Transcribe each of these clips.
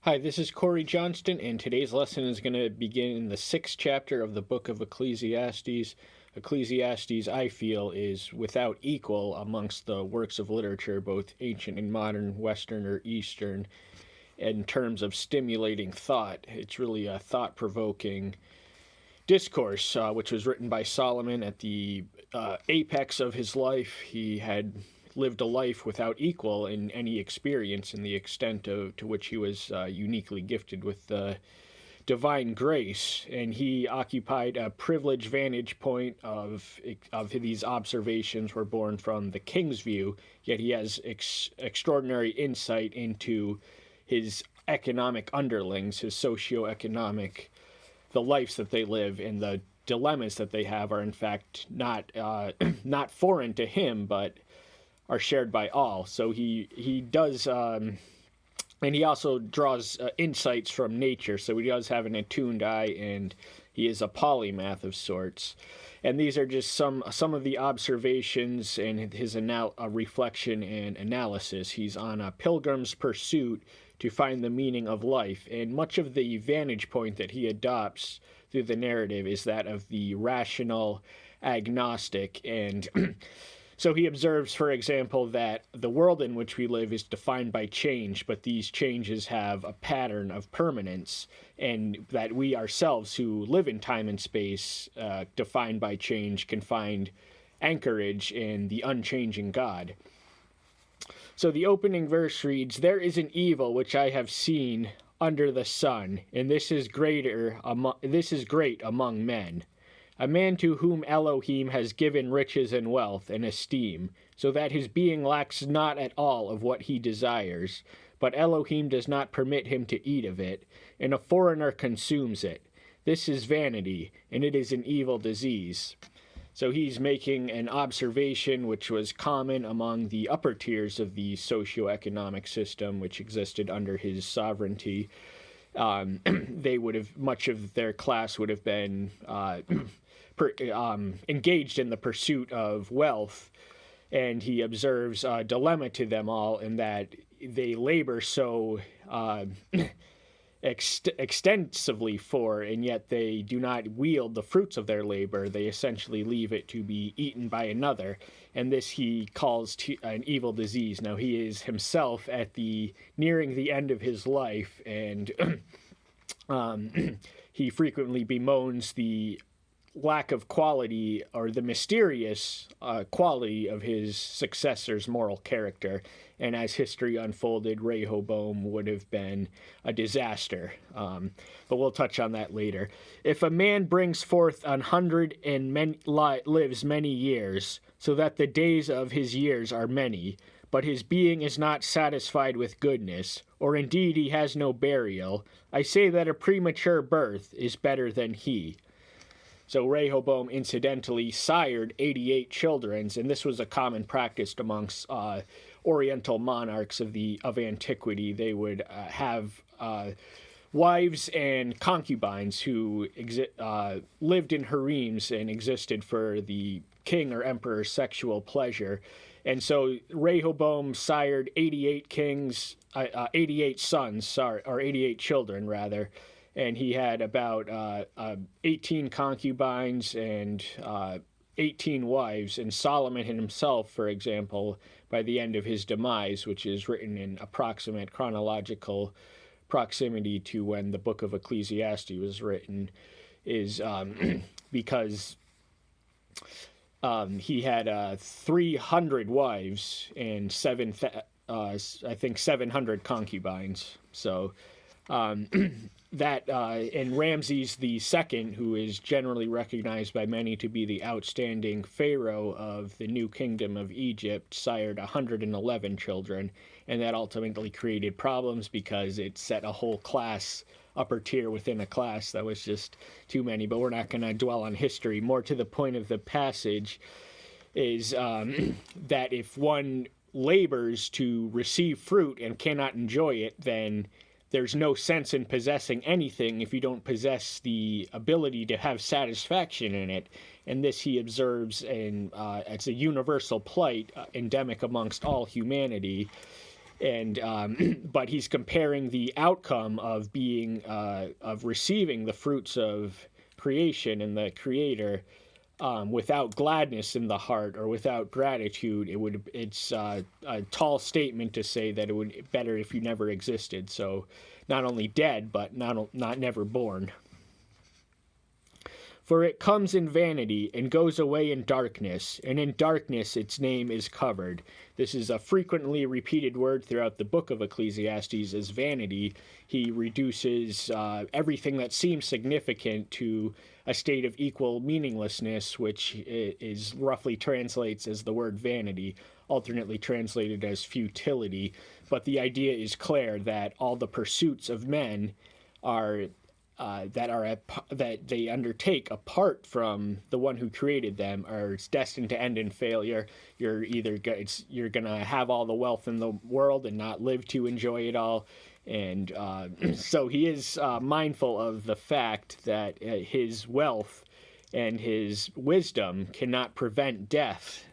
Hi, this is Corey Johnston, and today's lesson is going to begin in the 6th chapter of the book of Ecclesiastes. Ecclesiastes, I feel, is without equal amongst the works of literature, both ancient and modern, Western or Eastern, in terms of stimulating thought. It's really a thought-provoking discourse, which was written by Solomon at the apex of his life. He had lived a life without equal in any experience, in the extent to which he was uniquely gifted with divine grace, and he occupied a privileged vantage point of these observations were born from the king's view, yet he has extraordinary insight into his economic underlings, his socioeconomic, the lives that they live, and the dilemmas that they have are in fact not foreign to him, but are shared by all. So he does, and he also draws insights from nature. So he does have an attuned eye, and he is a polymath of sorts. And these are just some of the observations and his reflection and analysis. He's on a pilgrim's pursuit to find the meaning of life, and much of the vantage point that he adopts through the narrative is that of the rational agnostic. And so he observes, for example, that the world in which we live is defined by change, but these changes have a pattern of permanence, and that we ourselves who live in time and space, defined by change, can find anchorage in the unchanging God. So the opening verse reads, "There is an evil which I have seen under the sun, and this is great among men. A man to whom Elohim has given riches and wealth and esteem, so that his being lacks not at all of what he desires, but Elohim does not permit him to eat of it, and a foreigner consumes it. This is vanity, and it is an evil disease." So he's making an observation which was common among the upper tiers of the socioeconomic system which existed under his sovereignty. They would have, much of their class would have been engaged in the pursuit of wealth, and he observes a dilemma to them all in that they labor so extensively for, and yet they do not wield the fruits of their labor. They essentially leave it to be eaten by another, and this he calls an evil disease. Now he is himself at nearing the end of his life, and he frequently bemoans the lack of quality, or the mysterious quality of his successor's moral character. And as history unfolded, Rehoboam would have been a disaster. But we'll touch on that later. "If a man brings forth 100 and lives many years, so that the days of his years are many, but his being is not satisfied with goodness, or indeed he has no burial, I say that a premature birth is better than he." So Rehoboam incidentally sired 88 children, and this was a common practice amongst Oriental monarchs of antiquity. They would have wives and concubines who lived in harems and existed for the king or emperor's sexual pleasure. And so Rehoboam sired 88 sons, or 88 children rather, and he had about 18 concubines and 18 wives. And Solomon himself, for example, by the end of his demise, which is written in approximate chronological proximity to when the book of Ecclesiastes was written, is because he had 300 wives and 700 concubines. So and Ramses II, who is generally recognized by many to be the outstanding pharaoh of the new kingdom of Egypt, sired 111 children, and that ultimately created problems because it set a whole class, upper tier within a class, that was just too many. But we're not going to dwell on history. More to the point of the passage is that if one labors to receive fruit and cannot enjoy it, then there's no sense in possessing anything if you don't possess the ability to have satisfaction in it. And this he observes, and it's a universal plight endemic amongst all humanity. And but he's comparing the outcome of being of receiving the fruits of creation and the Creator without gladness in the heart or without gratitude. It's a tall statement to say that it would be better if you never existed. So not only dead, but not never born. For it comes in vanity and goes away in darkness, and in darkness its name is covered. This is a frequently repeated word throughout the book of Ecclesiastes as vanity. He reduces everything that seems significant to a state of equal meaninglessness, which is roughly translates as the word vanity, alternately translated as futility. But the idea is clear that all the pursuits of men are that they undertake apart from the one who created them are destined to end in failure. You're gonna have all the wealth in the world and not live to enjoy it all. And so he is mindful of the fact that his wealth and his wisdom cannot prevent death.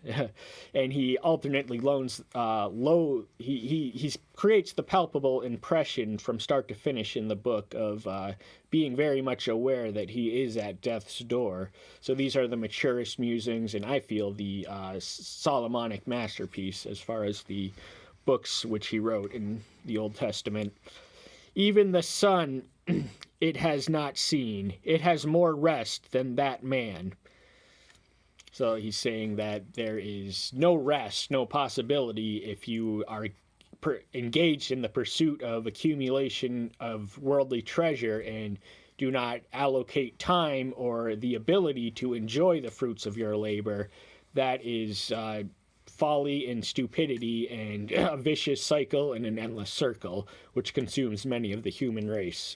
And he alternately he creates the palpable impression from start to finish in the book of being very much aware that he is at death's door. So these are the maturest musings, and I feel the Solomonic masterpiece as far as the books which he wrote in the Old Testament. Even the sun it has not seen. It has more rest than that man. So he's saying that there is no rest, no possibility if you are engaged in the pursuit of accumulation of worldly treasure and do not allocate time or the ability to enjoy the fruits of your labor. That is folly and stupidity and a vicious cycle and an endless circle, which consumes many of the human race.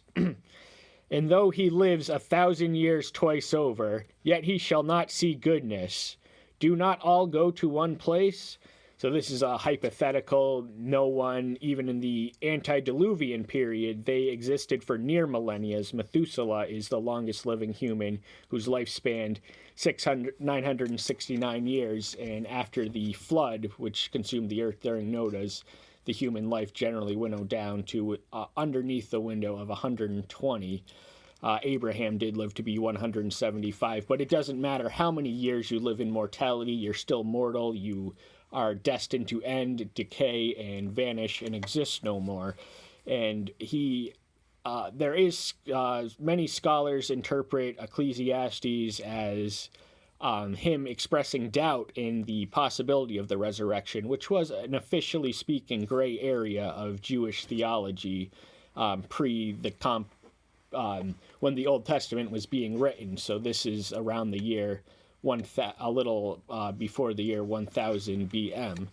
And though he lives 1,000 years twice over, yet he shall not see goodness. Do not all go to one place? So this is a hypothetical. No one, even in the antediluvian period, they existed for near millennia. Methuselah is the longest living human, whose life spanned 969 years. And after the flood, which consumed the earth during Noah's, the human life generally winnowed down to underneath the window of 120. Abraham did live to be 175, but it doesn't matter how many years you live in mortality, you're still mortal. You are destined to end, decay, and vanish and exist no more. And there is many scholars interpret Ecclesiastes as him expressing doubt in the possibility of the resurrection, which was an officially speaking gray area of Jewish theology when the Old Testament was being written. So this is around the year a little before the year 1000 BM.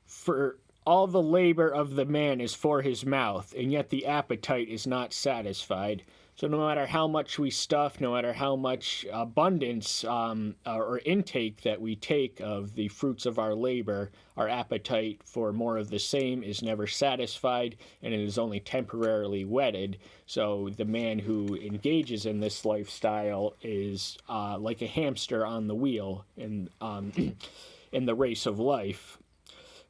For all the labor of the man is for his mouth, and yet the appetite is not satisfied. So no matter how much we stuff, no matter how much abundance or intake that we take of the fruits of our labor, our appetite for more of the same is never satisfied, and it is only temporarily whetted. So the man who engages in this lifestyle is like a hamster on the wheel in the race of life.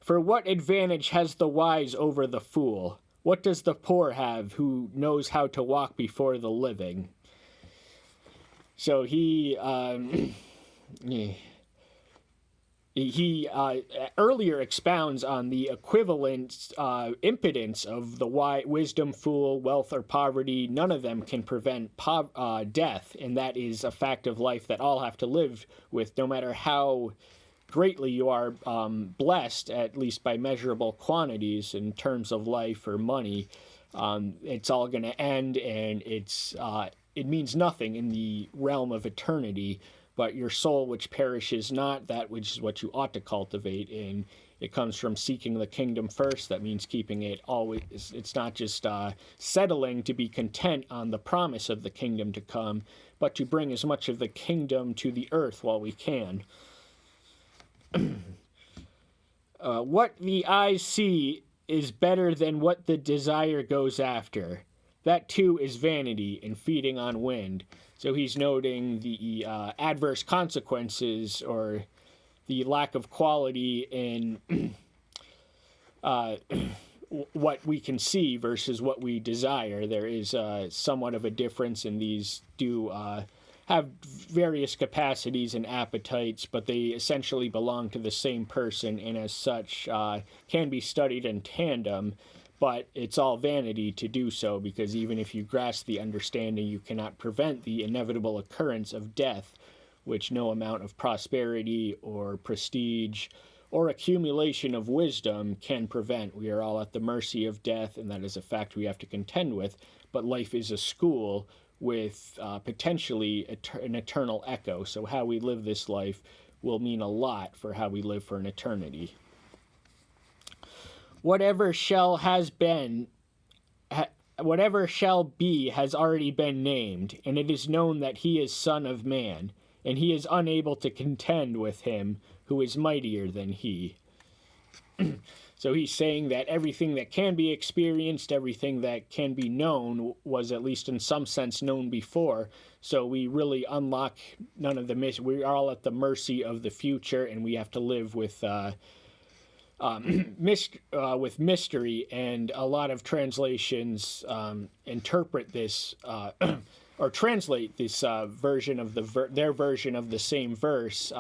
For what advantage has the wise over the fool? What does the poor have who knows how to walk before the living? So he earlier expounds on the equivalent impotence of the wisdom, fool, wealth, or poverty. None of them can prevent death, and that is a fact of life that all have to live with, no matter how greatly you are blessed, at least by measurable quantities in terms of life or money. It's all going to end, and it means nothing in the realm of eternity. But your soul, which perishes not, that which is what you ought to cultivate, and it comes from seeking the kingdom first. That means keeping it always. It's not just settling to be content on the promise of the kingdom to come, but to bring as much of the kingdom to the earth while we can. What the eyes see is better than what the desire goes after. That too is vanity and feeding on wind. So he's noting the adverse consequences or the lack of quality in what we can see versus what we desire. There is somewhat of a difference, and these do have various capacities and appetites, but they essentially belong to the same person, and as such can be studied in tandem. But it's all vanity to do so, because even if you grasp the understanding, you cannot prevent the inevitable occurrence of death, which no amount of prosperity or prestige or accumulation of wisdom can prevent. We are all at the mercy of death, and that is a fact we have to contend with. But life is a school with potentially an eternal echo. So how we live this life will mean a lot for how we live for an eternity. Whatever shall be has already been named, and it is known that he is Son of Man, and he is unable to contend with him who is mightier than he. So he's saying that everything that can be experienced, everything that can be known, was at least in some sense known before. So we really unlock none of the we are all at the mercy of the future, and we have to live with mystery. And a lot of translations interpret this or translate this version of their version of the same verse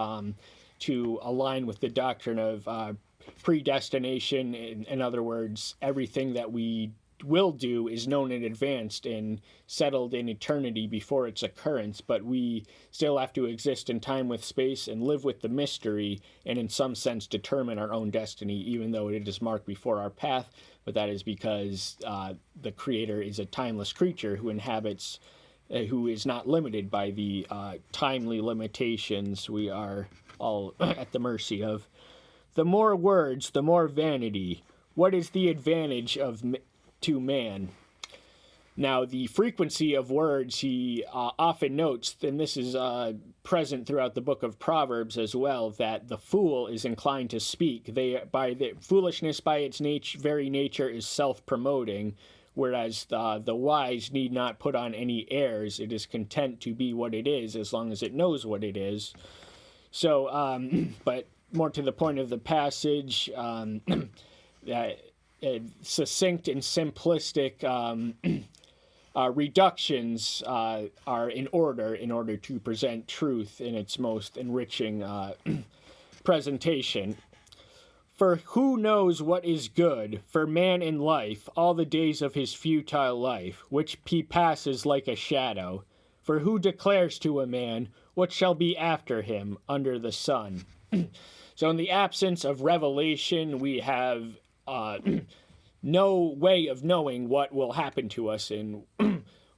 to align with the doctrine of predestination. In other words, everything that we will do is known in advance and settled in eternity before its occurrence, but we still have to exist in time with space and live with the mystery, and in some sense determine our own destiny, even though it is marked before our path. But that is because the Creator is a timeless creature who inhabits, who is not limited by the timely limitations we are all at the mercy of. The more words, the more vanity. What is the advantage to man? Now, the frequency of words he often notes, and this is present throughout the book of Proverbs as well, that the fool is inclined to speak. Foolishness by its very nature is self-promoting, whereas the wise need not put on any airs. It is content to be what it is as long as it knows what it is. So, but more to the point of the passage, succinct and simplistic reductions are in order to present truth in its most enriching presentation. For who knows what is good for man in life all the days of his futile life, which he passes like a shadow? For who declares to a man what shall be after him under the sun? So in the absence of revelation, we have no way of knowing what will happen to us and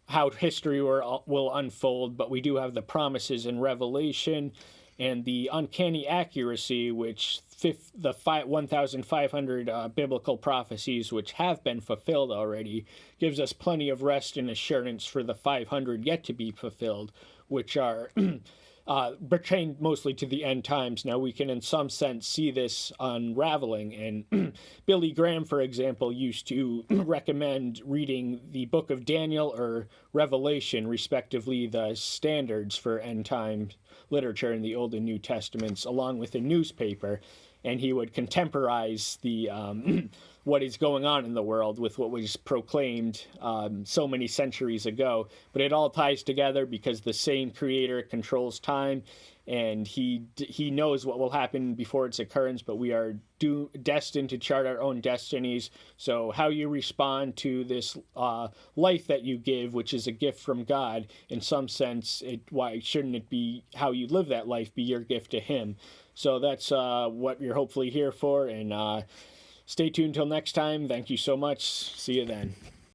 how history will unfold, but we do have the promises in Revelation and the uncanny accuracy which the 1,500 biblical prophecies which have been fulfilled already gives us plenty of rest and assurance for the 500 yet to be fulfilled, which are pertain mostly to the end times. Now, we can in some sense see this unraveling, and Billy Graham, for example, used to recommend reading the book of Daniel or Revelation, respectively, the standards for end time literature in the Old and New Testaments, along with a newspaper, and he would contemporize the what is going on in the world with what was proclaimed so many centuries ago. But it all ties together because the same Creator controls time, and he knows what will happen before its occurrence, but we are destined to chart our own destinies. So how you respond to this life that you give, which is a gift from God, in some sense, why shouldn't it be how you live that life be your gift to him? So that's what you're hopefully here for, and stay tuned till next time. Thank you so much. See you then.